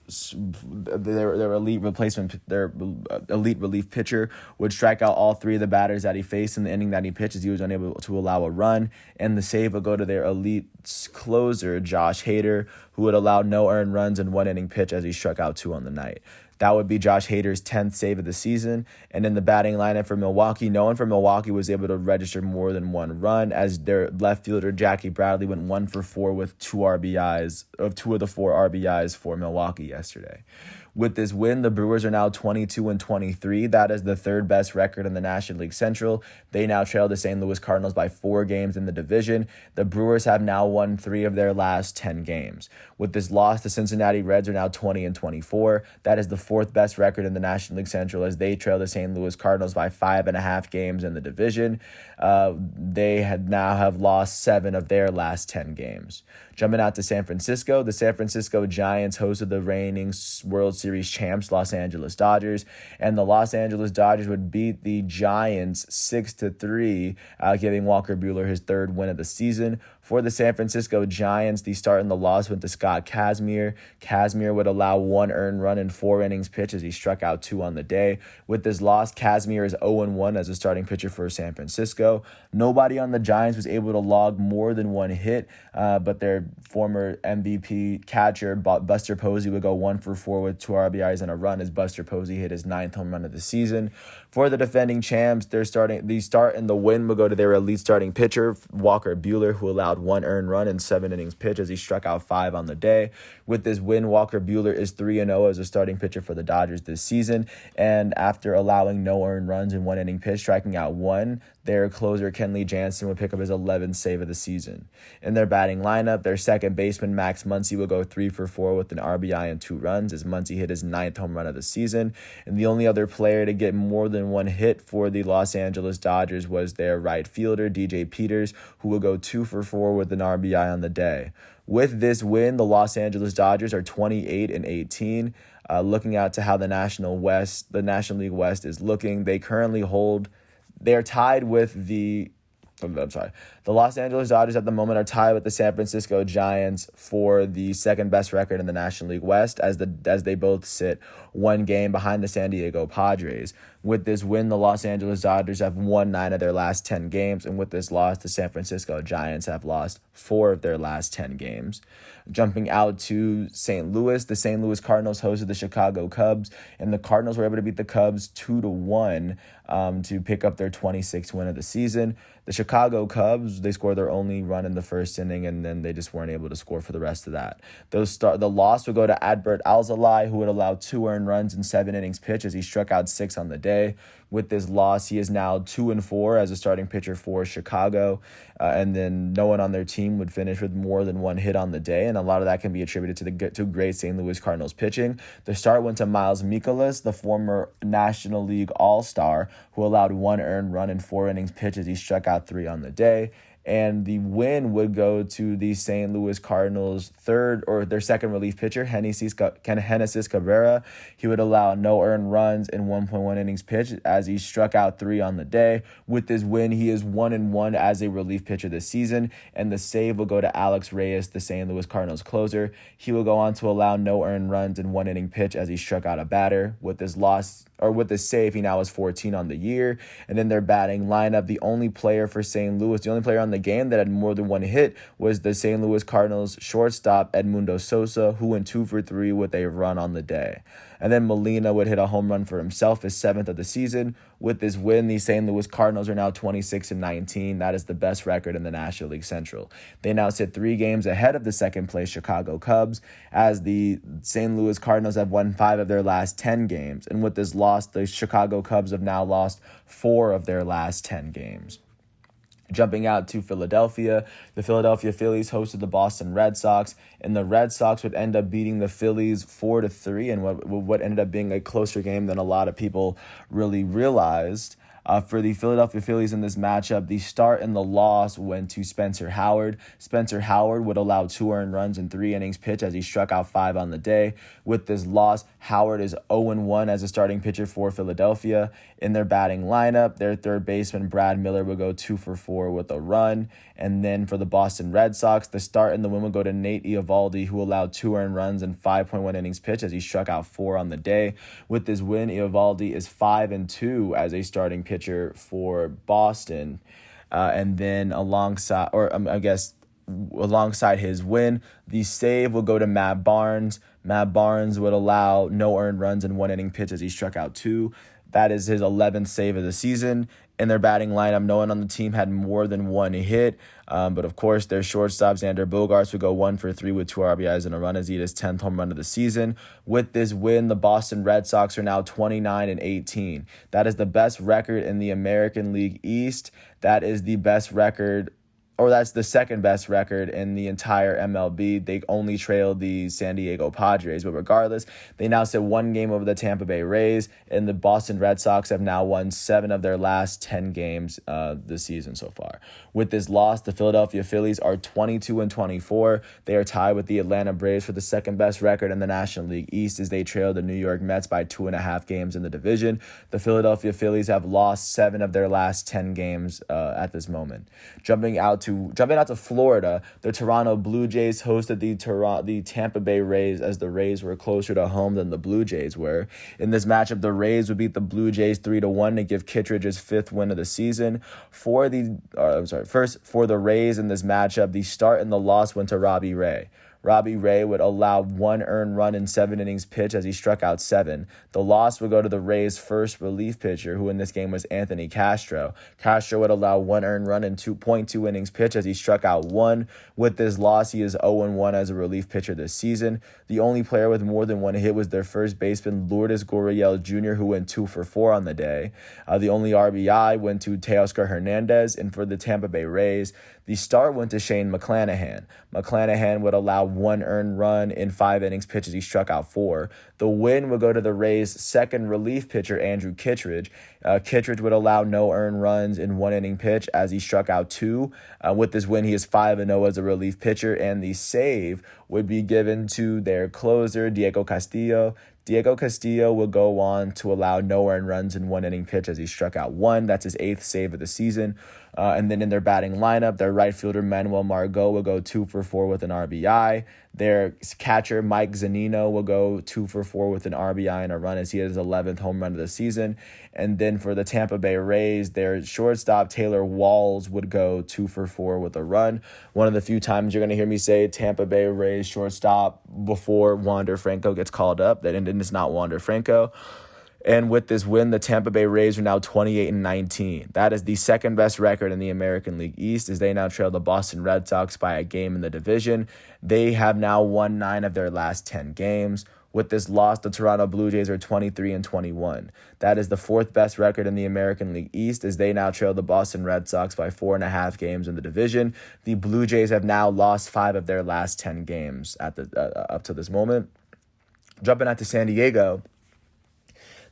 relief pitcher, would strike out all 3 of the batters that he faced in the inning that he pitched as he was unable to allow a run. And the save would go to their elite closer, Josh Hader, who would allow no earned runs and 1 inning pitch as he struck out 2 on the night. That would be Josh Hader's 10th save of the season. And in the batting lineup for Milwaukee, no one from Milwaukee was able to register more than 1 run, as their left fielder, Jackie Bradley, went 1 for 4 with 2 RBIs, of 2 of the 4 RBIs for Milwaukee yesterday. With this win, the Brewers are now 22-23. That is the 3rd best record in the National League Central. They now trail the St. Louis Cardinals by 4 games in the division. The Brewers have now won 3 of their last 10 games. With this loss, the Cincinnati Reds are now 20-24. That is the 4th best record in the National League Central, as they trail the St. Louis Cardinals by 5.5 games in the division. They now have lost 7 of their last 10 games. Jumping out to San Francisco, the San Francisco Giants hosted the reigning World Series champs, Los Angeles Dodgers, and the Los Angeles Dodgers would beat the Giants 6-3, giving Walker Buehler his 3rd win of the season. For the San Francisco Giants, the start and the loss went to Scott Kazmir. Kazmir would allow 1 earned run and 4 innings pitched as he struck out 2 on the day. With this loss, Kazmir is 0-1 as a starting pitcher for San Francisco. Nobody on the Giants was able to log more than 1 hit, but their former MVP catcher, Buster Posey, would go 1 for 4 with 2 RBIs and a run as Buster Posey hit his 9th home run of the season. For the defending champs, the start and the win would go to their elite starting pitcher, Walker Buehler, who allowed 1 earned run and 7 innings pitched as he struck out 5 on the day. With this win, Walker Buehler is 3-0 as a starting pitcher for the Dodgers this season. And after allowing no earned runs in 1 inning pitch, striking out 1, their closer, Kenley Jansen, would pick up his 11th save of the season. In their batting lineup, their second baseman, Max Muncy, would go 3 for 4 with an RBI and 2 runs as Muncy hit his 9th home run of the season. And the only other player to get more than 1 hit for the Los Angeles Dodgers was their right fielder, DJ Peters, who would go 2 for 4 with an RBI on the day. With this win, the Los Angeles Dodgers are 28-18. Looking out to how the National League West is looking, they're tied with the Los Angeles Dodgers at the moment are tied with the San Francisco Giants for the 2nd best record in the National League West, as they both sit 1 game behind the San Diego Padres. With this win, the Los Angeles Dodgers have won 9 of their last 10 games, and with this loss, the San Francisco Giants have lost 4 of their last 10 games. Jumping out to St. Louis, the St. Louis Cardinals hosted the Chicago Cubs, and the Cardinals were able to beat the Cubs 2-1 to pick up their 26th win of the season. The Chicago Cubs, they scored their only run in the first inning, and then they just weren't able to score for the rest of that. The loss would go to Adbert Alzolay, who would allow 2 earned runs in 7 innings pitched as he struck out 6 on the day. With this loss, he is now 2-4 as a starting pitcher for Chicago, and then no one on their team would finish with more than 1 hit on the day, and a lot of that can be attributed to great St. Louis Cardinals pitching. The start went to Miles Mikolas, the former National League All-Star, who allowed 1 earned run in 4 innings pitched as he struck out 3 on the day. And the win would go to the St. Louis Cardinals' their second relief pitcher, Genesis Cabrera. He would allow no earned runs in 1.1 innings pitched as he struck out 3 on the day. With this win, he is 1-1 as a relief pitcher this season, and the save will go to Alex Reyes, the St. Louis Cardinals closer. He will go on to allow no earned runs in 1 inning pitch as he struck out a batter. With this save, he now is 14 on the year. And in their batting lineup, the only player on the game that had more than 1 hit was the St. Louis Cardinals shortstop Edmundo Sosa, who went 2 for 3 with a run on the day. And then Molina would hit a home run for himself, his 7th of the season. With this win, the St. Louis Cardinals are now 26-19. That is the best record in the National League Central. They now sit 3 games ahead of the second-place Chicago Cubs, as the St. Louis Cardinals have won 5 of their last 10 games. And with this loss, the Chicago Cubs have now lost 4 of their last 10 games. Jumping out to Philadelphia, the Philadelphia Phillies hosted the Boston Red Sox, and the Red Sox would end up beating the Phillies 4-3 in what ended up being a closer game than a lot of people really realized. For the Philadelphia Phillies in this matchup, the start and the loss went to Spencer Howard. Spencer Howard would allow 2 earned runs in 3 innings pitched as he struck out 5 on the day. With this loss, Howard is 0-1 as a starting pitcher for Philadelphia. In their batting lineup, their third baseman Brad Miller would go 2 for 4 with a run. And then for the Boston Red Sox, the start and the win would go to Nate Eovaldi, who allowed 2 earned runs and 5.1 innings pitched as he struck out 4 on the day. With this win, Eovaldi is 5-2 as a starting pitcher for Boston. And then alongside his win, the save will go to Matt Barnes. Matt Barnes would allow no earned runs and 1 inning pitch as he struck out 2. That is his 11th save of the season. In their batting lineup, no one on the team had more than 1 hit. But of course, their shortstop, Xander Bogaerts, would go 1 for 3 with 2 RBIs and a run as he hit his 10th home run of the season. With this win, the Boston Red Sox are now 29-18. That is the best record in the American League East. That is the best record, or that's the second best record in the entire MLB. They only trailed the San Diego Padres, but regardless, they now sit 1 game over the Tampa Bay Rays, and the Boston Red Sox have now won 7 of their last 10 games this season so far. With this loss, the Philadelphia Phillies are 22-24. They are tied with the Atlanta Braves for the second best record in the National League East, as they trail the New York Mets by 2.5 games in the division. The Philadelphia Phillies have lost 7 of their last 10 games at this moment. Jumping out to Florida, the Toronto Blue Jays hosted the Tampa Bay Rays, as the Rays were closer to home than the Blue Jays were. In this matchup, the Rays would beat the Blue Jays 3-1 to give Kittredge his 5th win of the season. For the Rays in this matchup, the start and the loss went to Robbie Ray. Robbie Ray would allow 1 earned run in 7 innings pitched as he struck out 7. The loss would go to the Rays' first relief pitcher, who in this game was Anthony Castro. Castro would allow 1 earned run in 2.2 innings pitched as he struck out 1. With this loss, he is 0-1 as a relief pitcher this season. The only player with more than 1 hit was their first baseman, Lourdes Gurriel Jr., who went 2 for 4 on the day. The only RBI went to Teoscar Hernandez, and for the Tampa Bay Rays, the start went to Shane McClanahan. McClanahan would allow 1 earned run in 5 innings pitched as he struck out 4. The win would go to the Rays' second relief pitcher, Andrew Kittredge. Kittredge would allow no earned runs in 1 inning pitch as he struck out 2. With this win, he is 5-0 as a relief pitcher, and the save would be given to their closer, Diego Castillo. Diego Castillo will go on to allow no earned runs in 1 inning pitch as he struck out 1. That's his 8th save of the season. And then in their batting lineup, their right fielder, Manuel Margot, will go 2 for 4 with an RBI. Their catcher, Mike Zunino, will go 2 for 4 with an RBI and a run as he had his 11th home run of the season. And then for the Tampa Bay Rays, their shortstop, Taylor Walls, would go 2 for 4 with a run. One of the few times you're going to hear me say Tampa Bay Rays shortstop before Wander Franco gets called up, and it's not Wander Franco. And with this win, the Tampa Bay Rays are now 28-19. That is the second best record in the American League East, as they now trail the Boston Red Sox by a game in the division. They have now won 9 of their last 10 games. With this loss, the Toronto Blue Jays are 23-21. That is the 4th best record in the American League East, as they now trail the Boston Red Sox by 4.5 games in the division. The Blue Jays have now lost 5 of their last 10 games up to this moment. Jumping out to San Diego,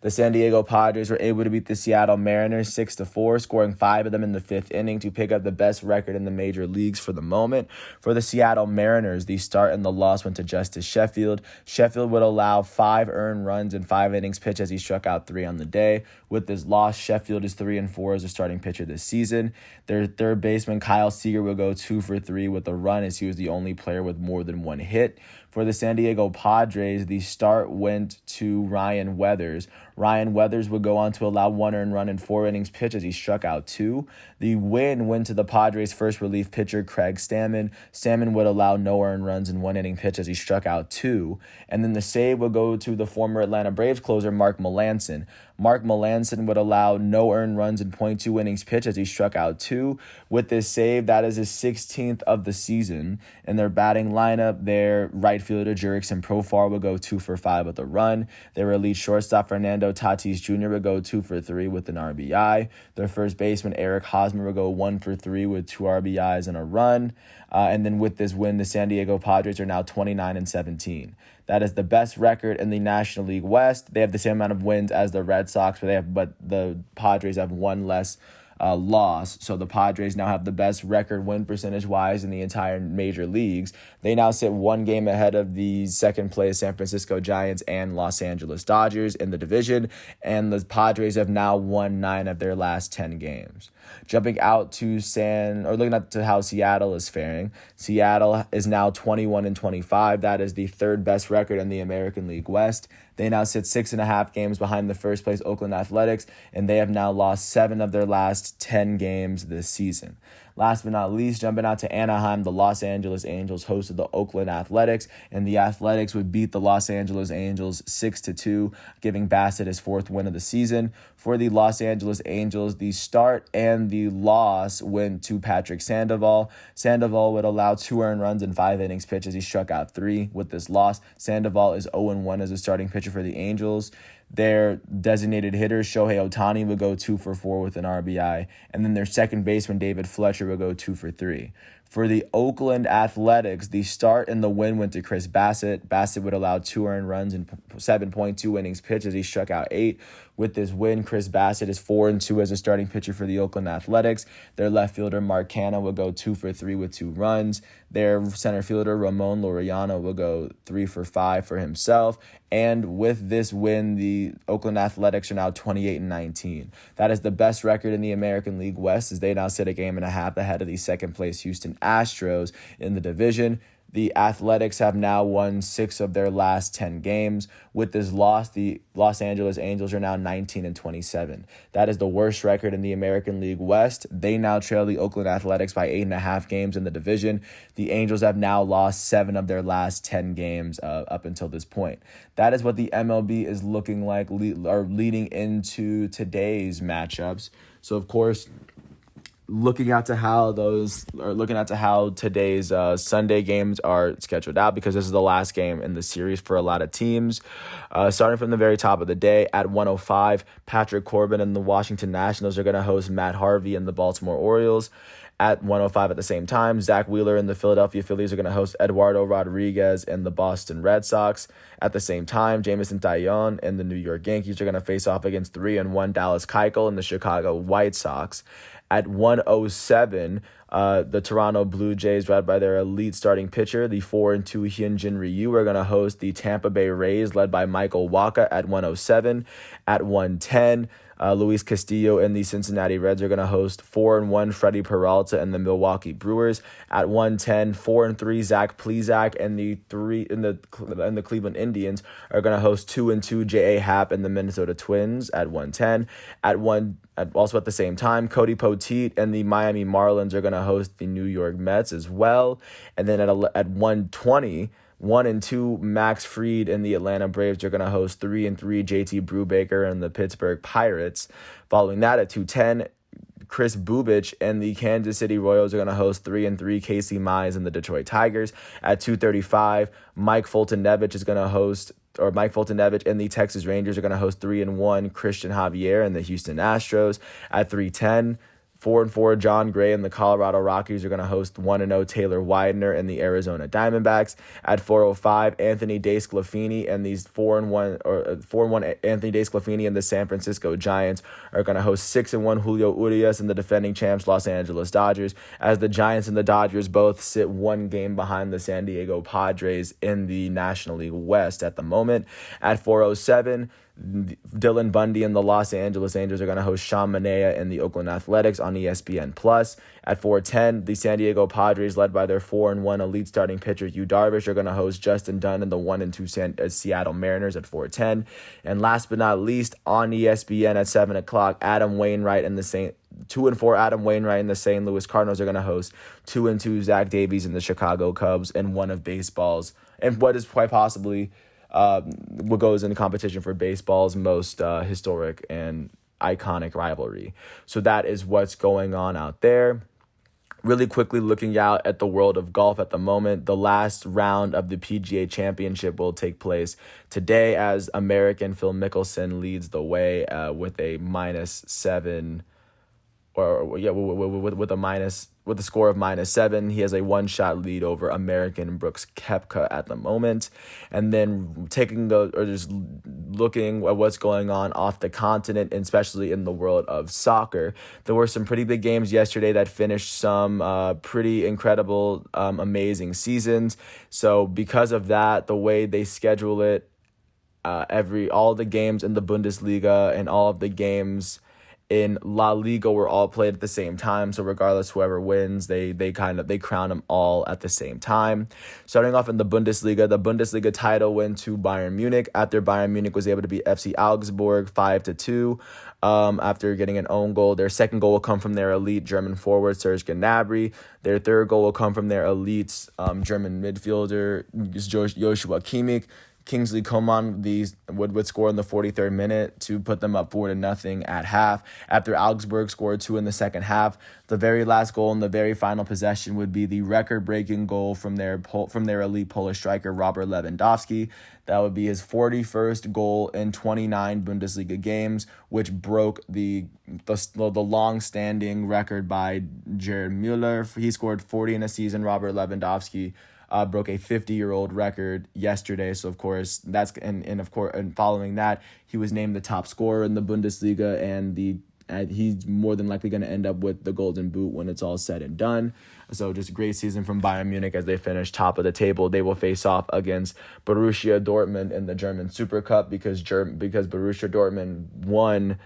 the San Diego Padres were able to beat the Seattle Mariners 6-4, scoring 5 of them in the 5th inning to pick up the best record in the major leagues for the moment. For the Seattle Mariners, the start and the loss went to Justice Sheffield. Sheffield would allow 5 earned runs in 5 innings pitched as he struck out 3 on the day. With this loss, Sheffield is 3-4 as a starting pitcher this season. Their third baseman, Kyle Seager, will go 2 for 3 with a run, as he was the only player with more than 1 hit. For the San Diego Padres, the start went to Ryan Weathers. Ryan Weathers would go on to allow 1 earned run in 4 innings pitched as he struck out 2. The win went to the Padres' first relief pitcher, Craig Stammen. Stammen would allow no earned runs in 1 inning pitch as he struck out 2. And then the save would go to the former Atlanta Braves closer, Mark Melancon. Mark Melancon would allow no earned runs in .2 innings pitched as he struck out 2. With this save, that is his 16th of the season. In their batting lineup, their right fielder, Jurickson Profar, would go 2 for 5 with a run. Their elite shortstop, Fernando Tatis Jr., would go 2 for 3 with an RBI. Their first baseman, Eric Hosmer, would go 1 for 3 with 2 RBIs and a run. And then with this win, the San Diego Padres are now 29-17. That is the best record in the National League West. They have the same amount of wins as the Red Sox, but the Padres have one less loss. So the Padres now have the best record win percentage-wise in the entire major leagues. They now sit 1 game ahead of the second place San Francisco Giants and Los Angeles Dodgers in the division, and the Padres have now won 9 of their last 10 games. Jumping out to looking at to how Seattle is faring. Seattle is now 21-25. That is the 3rd best record in the American League West. They now sit 6.5 games behind the first place Oakland Athletics, and they have now lost 7 of their last 10 games this season. Last but not least, jumping out to Anaheim, the Los Angeles Angels hosted the Oakland Athletics, and the Athletics would beat the Los Angeles Angels 6-2, giving Bassett his 4th win of the season. For the Los Angeles Angels, the start and the loss went to Patrick Sandoval. Sandoval would allow 2 earned runs in 5 innings pitched as he struck out 3. With this loss, Sandoval is 0-1 as a starting pitcher for the Angels. Their designated hitter, Shohei Ohtani, would go 2 for 4 with an RBI. And then their second baseman, David Fletcher, would go 2 for 3. For the Oakland Athletics, the start and the win went to Chris Bassett. Bassett would allow 2 earned runs in 7.2 innings pitched as he struck out 8. With this win, Chris Bassett is 4-2 as a starting pitcher for the Oakland Athletics. Their left fielder, Mark Canha, would go 2 for 3 with 2 runs. Their center fielder, Ramon Laureano, will go 3 for 5 for himself. And with this win, the Oakland Athletics are now 28-19. That is the best record in the American League West, as they now sit 1.5 games ahead of the second place Houston Astros in the division. The Athletics have now won 6 of their last 10 games. With this loss, the Los Angeles Angels are now 19-27. That is the worst record in the American League West. They now trail the Oakland Athletics by 8.5 games in the division. The Angels have now lost 7 of their last 10 games up until this point. That is what the MLB is looking like leading into today's matchups. So, of course, looking at how today's Sunday games are scheduled out, because this is the last game in the series for a lot of teams. Starting from the very top of the day at 1:05, Patrick Corbin and the Washington Nationals are going to host Matt Harvey and the Baltimore Orioles. At 1:05 at the same time, Zach Wheeler and the Philadelphia Phillies are going to host Eduardo Rodriguez and the Boston Red Sox. At the same time, Jameson Taillon and the New York Yankees are going to face off against 3-1 Dallas Keuchel and the Chicago White Sox. At 1:07, the Toronto Blue Jays, led by their elite starting pitcher, the 4-2 Hyunjin Ryu, are going to host the Tampa Bay Rays, led by Michael Wacha at 1:07. At 1:10, Luis Castillo and the Cincinnati Reds are going to host 4-1 Freddie Peralta and the Milwaukee Brewers. At 1:10, 4-3 Zach Plesac and the Cleveland Indians are going to host 2-2 J.A. Happ and the Minnesota Twins at 1:10. Also at the same time, Cody Poteet and the Miami Marlins are going to host the New York Mets as well. And then at 1:20, 1-2 Max Fried and the Atlanta Braves are going to host 3-3 JT Brubaker and the Pittsburgh Pirates. Following that, at 2:10, Chris Bubich and the Kansas City Royals are going to host 3-3 Casey Mize and the Detroit Tigers. At 2:35, Mike Foltynewicz and the Texas Rangers are going to host 3-1 Christian Javier and the Houston Astros. At 3:10, 4-4 John Gray and the Colorado Rockies are going to host 1-0 Taylor Widener and the Arizona Diamondbacks. At 4:05, Anthony DeSclafani and these 4-1 Anthony DeSclafani and the San Francisco Giants are going to host 6-1 Julio Urias and the defending champs Los Angeles Dodgers, as the Giants and the Dodgers both sit 1 game behind the San Diego Padres in the National League West at the moment. At 4:07, Dylan Bundy and the Los Angeles Angels are going to host Sean Manaea and the Oakland Athletics on ESPN+. At 4:10, the San Diego Padres, led by their 4-1 elite starting pitcher Yu Darvish, are going to host Justin Dunn and the 1-2 Seattle Mariners at 4:10. And last but not least, on ESPN at 7 o'clock, Adam Wainwright and the 2-4 Adam Wainwright and the St. Louis Cardinals are going to host 2-2 Zach Davies and the Chicago Cubs in one of baseball's, and what is quite possibly what goes into competition for baseball's most historic and iconic rivalry. So that is what's going on out there. Really quickly looking out at the world of golf at the moment, the last round of the PGA Championship will take place today as American Phil Mickelson leads the way with a -7, with a score of -7. He has a one-shot lead over American Brooks Koepka at the moment. And then just looking at what's going on off the continent, and especially in the world of soccer, there were some pretty big games yesterday that finished some pretty incredible, amazing seasons. So because of that, the way they schedule it, all the games in the Bundesliga and all of the games in La Liga were all played at the same time. So regardless, whoever wins, they crown them all at the same time. Starting off in the Bundesliga title went to Bayern Munich after Bayern Munich was able to beat FC Augsburg 5-2 after getting an own goal. Their second goal will come from their elite German forward Serge Gnabry. Their third goal will come from their elite German midfielder Joshua Kimmich. Kingsley Coman would score in the 43rd minute to put them up 4-0 at half. After Augsburg scored 2 in the second half, the very last goal in the very final possession would be the record-breaking goal from their elite Polish striker Robert Lewandowski. That would be his 41st goal in 29 Bundesliga games, which broke the long-standing record by Gerd Müller. He scored 40 in a season. Robert Lewandowski broke a 50-year-old record yesterday. So of course and following that, he was named the top scorer in the Bundesliga, and he's more than likely going to end up with the Golden Boot when it's all said and done. So just a great season from Bayern Munich as they finish top of the table. They will face off against Borussia Dortmund in the German Super Cup because Borussia Dortmund won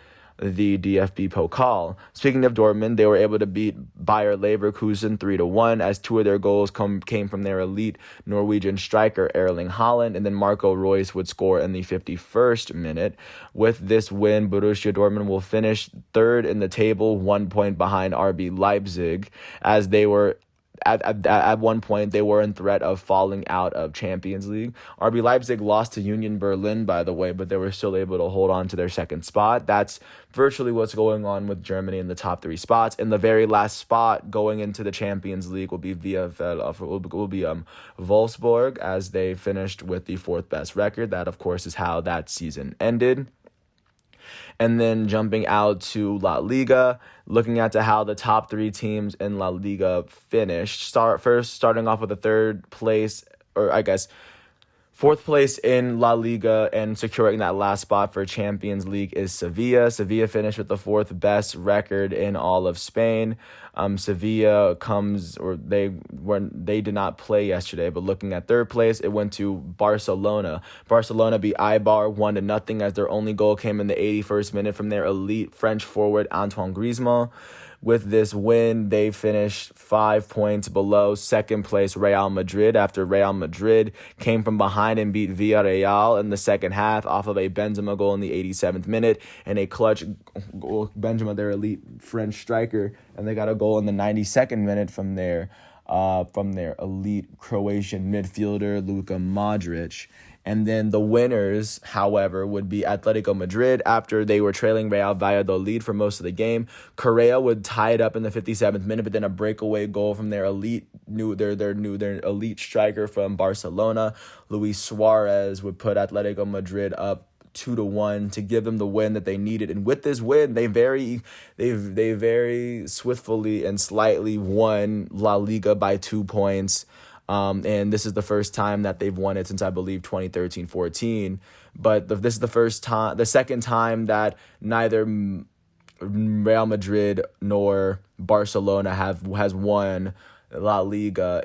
the DFB Pokal. Speaking of Dortmund, they were able to beat Bayer Leverkusen 3-1 as 2 of their goals came from their elite Norwegian striker Erling Haaland, and then Marco Reus would score in the 51st minute. With this win, Borussia Dortmund will finish third in the table, 1 point behind RB Leipzig, as they were At one point, they were in threat of falling out of Champions League. RB Leipzig lost to Union Berlin, by the way, but they were still able to hold on to their second spot. That's virtually what's going on with Germany in the top 3 spots. In the very last spot going into the Champions League will be Wolfsburg, as they finished with the 4th best record. That, of course, is how that season ended. And then jumping out to La Liga, looking at how the top 3 teams in La Liga finished. Starting off with the 4th place in La Liga and securing that last spot for Champions League is Sevilla. Sevilla finished with the 4th best record in all of Spain. Sevilla they did not play yesterday, but looking at 3rd place, it went to Barcelona. Barcelona beat Eibar 1-0 as their only goal came in the 81st minute from their elite French forward Antoine Griezmann. With this win, they finished 5 points below 2nd place Real Madrid after Real Madrid came from behind and beat Villarreal in the second half off of a Benzema goal in the 87th minute and a clutch goal, Benzema, their elite French striker, and they got a goal in the 92nd minute from their elite Croatian midfielder Luka Modric. And then the winners, however, would be Atletico Madrid after they were trailing Real Valladolid for most of the game. Correa would tie it up in the 57th minute, but then a breakaway goal from their elite striker from Barcelona, Luis Suarez, would put Atletico Madrid up 2-1 to give them the win that they needed. And with this win, they very swiftly and slightly won La Liga by 2 points. And this is the first time that they've won it since, I believe, 2013-14. But this is the second time that neither Real Madrid nor Barcelona has won La Liga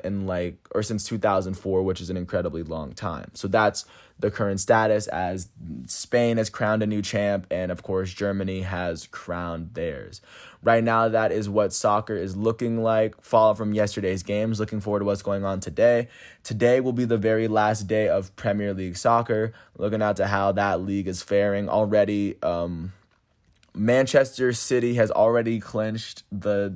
since 2004, which is an incredibly long time. So that's the current status, as Spain has crowned a new champ, and of course Germany has crowned theirs. Right now, that is what soccer is looking like. Follow from yesterday's games. Looking forward to what's going on today. Today will be the very last day of Premier League soccer. Looking out to how that league is faring already. Manchester City has already clinched the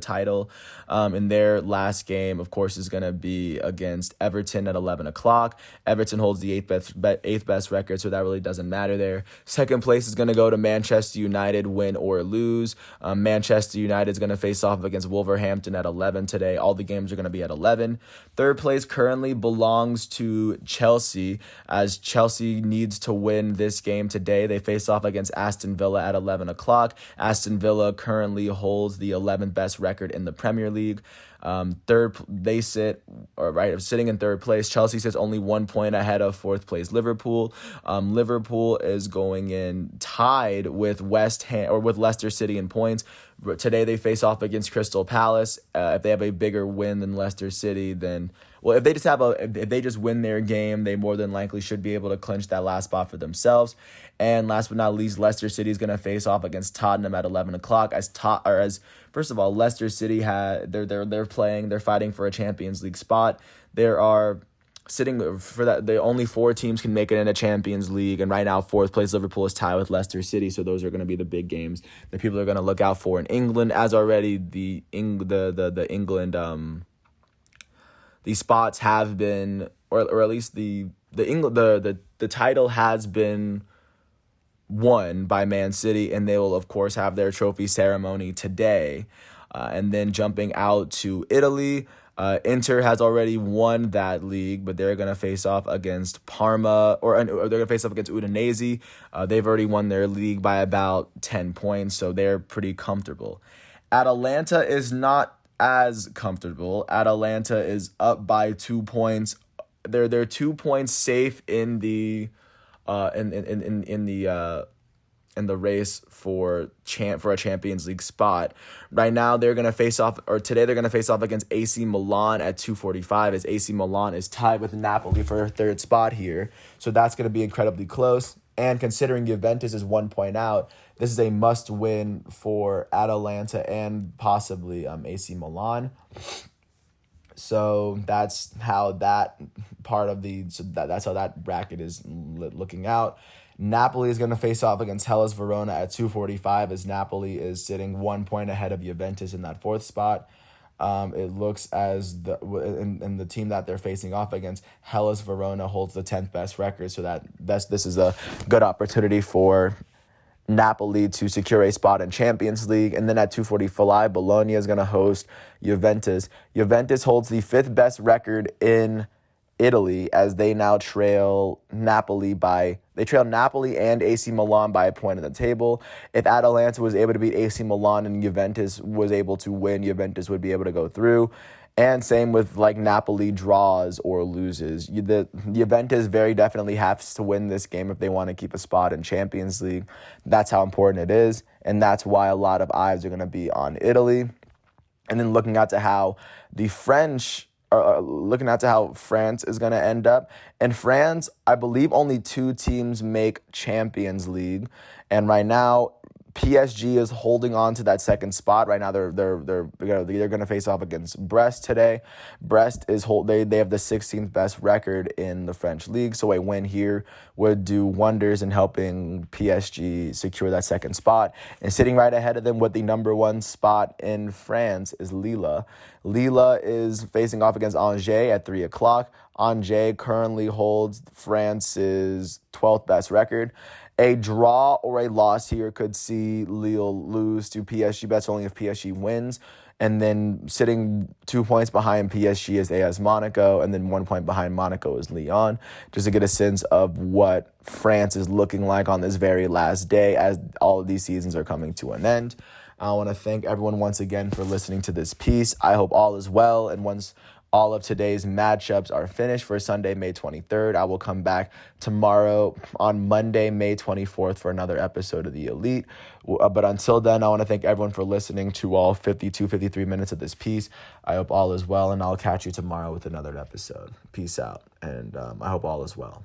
title in their last game. Of course, is going to be against Everton at 11 o'clock. Everton holds the eighth best record, so that really doesn't matter there. Second place is going to go to Manchester United, win or lose. Manchester United is going to face off against Wolverhampton at 11 today. All the games are going to be at 11. Third place currently belongs to Chelsea, as Chelsea needs to win this game today. They face off against Aston Villa at 11 o'clock. Aston Villa currently holds the 11th best record in the Premier League. Sitting in third place. Chelsea sits only 1 point ahead of fourth place Liverpool. Liverpool is going in tied with with Leicester City in points. Today they face off against Crystal Palace. If they have a bigger win than Leicester City, if they just win their game, they more than likely should be able to clinch that last spot for themselves. And last but not least, Leicester City is going to face off against Tottenham at 11 o'clock. First of all, Leicester City they're fighting for a Champions League spot. There are sitting for that. Only 4 teams can make it in a Champions League, and right now fourth place Liverpool is tied with Leicester City. So those are going to be the big games that people are going to look out for in England. As already the spots have been, or at least the title has been won by Man City, and they will of course have their trophy ceremony today. And then jumping out to Italy, Inter has already won that league, but they're going to face off against Parma, or they're going to face off against Udinese. They've already won their league by about 10 points, so they're pretty comfortable. Atalanta is not as comfortable. Atalanta is up by 2 points. They're 2 points safe in the in the race for a Champions League spot. Right now they're going to face off against AC Milan at 2:45, as AC Milan is tied with Napoli for a third spot here. So that's going to be incredibly close. And considering Juventus is 1 point out, this is a must-win for Atalanta and possibly AC Milan. So that's how that's how that bracket is looking out. Napoli is going to face off against Hellas Verona at 2:45, as Napoli is sitting 1 point ahead of Juventus in that fourth spot. It looks as the team that they're facing off against, Hellas Verona, holds the 10th best record, so this is a good opportunity for Napoli to secure a spot in Champions League. And then at 2:45, Bologna is going to host Juventus. Juventus holds the 5th best record in Italy, as they now trail Napoli and AC Milan by a point in the table. If Atalanta was able to beat AC Milan and Juventus was able to win, Juventus would be able to go through. And same with Napoli draws or loses. The Juventus very definitely has to win this game if they want to keep a spot in Champions League. That's how important it is, and that's why a lot of eyes are going to be on Italy. And then looking out to how France is going to end up. In France, I believe only 2 teams make Champions League, and right now PSG is holding on to that second spot. Right now, they're going to face off against Brest today. Brest they have the 16th best record in the French league, so a win here would do wonders in helping PSG secure that second spot. And sitting right ahead of them with the number 1 spot in France is Lille. Lille is facing off against Angers at 3 o'clock. Angers currently holds France's 12th best record. A draw or a loss here could see Lille lose to PSG, but that's only if PSG wins. And then sitting 2 points behind PSG is AS Monaco, and then 1 point behind Monaco is Lyon, just to get a sense of what France is looking like on this very last day, as all of these seasons are coming to an end. I want to thank everyone once again for listening to this piece. I hope all is well, and once all of today's matchups are finished for Sunday, May 23rd. I will come back tomorrow on Monday, May 24th for another episode of The Elite. But until then, I want to thank everyone for listening to all 53 minutes of this piece. I hope all is well, and I'll catch you tomorrow with another episode. Peace out, and I hope all is well.